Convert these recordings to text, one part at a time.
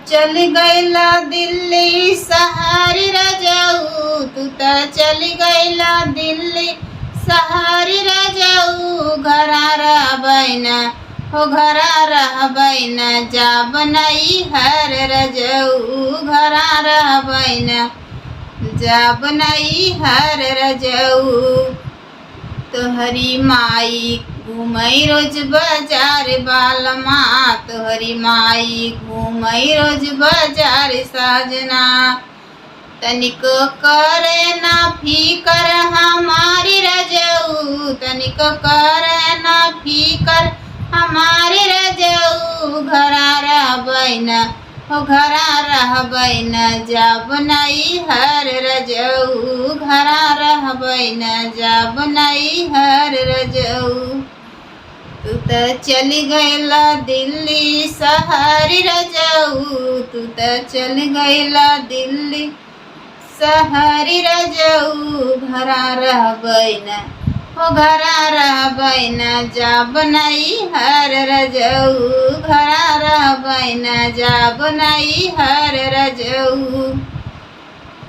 चल गईला दिल्ली सहारी रजाऊ, तू त चल गईला दिल्ली सहारी रजाऊ। घरा रहबैना हो घरा रहबैना जा बनाई हर रजाऊ। घरा रहबैना जा बनाई हर रजाऊ। तोहरी माई घूमई रोज बाजार बालमा, तोहरी माई घूमई रोज बाजार साजना। तनिको करे ना फिकर हमारी रजाऊ, तनिको करे ना फिकर हमारी रजाऊ। घरा रहबैना हो घरा रहबैना जा बनाई हर रजाऊ। घरा रहबैना जा बनाई हर रजाऊ। तू त चल गईला दिल्ली सहारी रजाऊ, तू त चल गईला दिल्ली सहारी रजाऊ। घरा रहबैना हो घरा रहबैना जा बनाई हर रजाऊ। घरा रहबैना जा बनाई हर रजाऊ।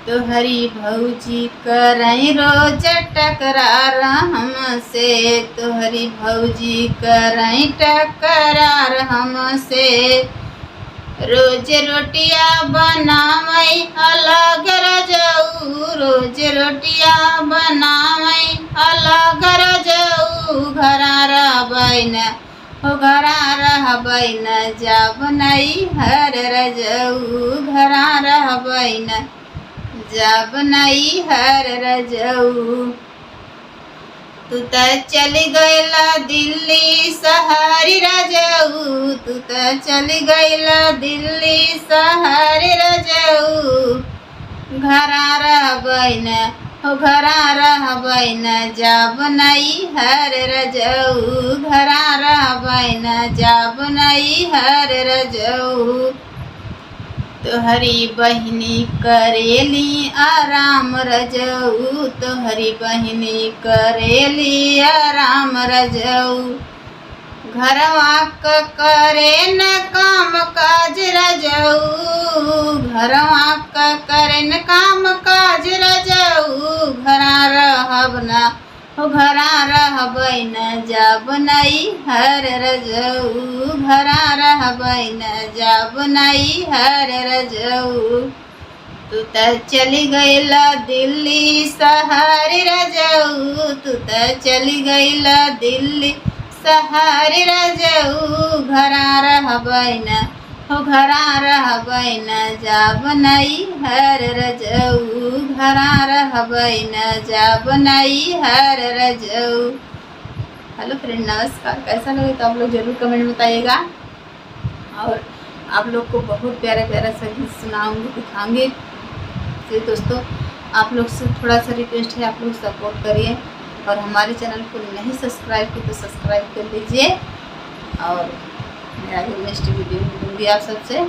तोहरी भौजी करई रोज टकरार हमसे, तोहरी भौजी करई टकरार हमसे। रोज रोटिया बनावई अलग रजाऊ, रोज रोटिया बनावई अलग रजाऊ। घरा रहबैना हो घरा रहबैना जा बनाई हर रजाऊ। घरा रहबैना जा बनाई हर रजाऊ। तू त चल गईला दिल्ली सहारी रजाऊ, तू त चल गईला दिल्ली सहारी रजाऊ। घरा रहबैना हो घरा रहबैना जा बनाई हर रजाऊ। घरा रहबैना जा बनाई हर रजाऊ। तोहरी बहिनी करेली आराम रजाऊ, तोहरी बहिनी करेली आराम रजाऊ। घरवा क करे न काम काज रजाऊ, घरवा क करे न काम काज रजाऊ। घरा रहबना हो घरा रहबैना जा बनाई हर रजाऊ। घरा रहबैना जा बनाई हर रजाऊ। तू त चल गईला दिल्ली सहारी रजाऊ, तू त चल गईला दिल्ली सहारी रजाऊ। घरा रहबैना हो घरा रहबैना जा बनाई हर रजाऊ। घरा रहबैना जा बनाई हर रजाऊ। हेलो फ्रेंड, नमस्कार। कैसा लगे तो आप लोग ज़रूर कमेंट में बताइएगा। और आप लोग को बहुत प्यारा प्यारा सा गीत सुनाऊंगी, दिखाऊंगी। तो दोस्तों, आप लोग से थोड़ा सा रिक्वेस्ट है, आप लोग सपोर्ट करिए। और हमारे चैनल को नहीं सब्सक्राइब किया तो सब्सक्राइब कर लीजिए। और मैं आगे नेक्स्ट वीडियो मिलूँगी आप सबसे।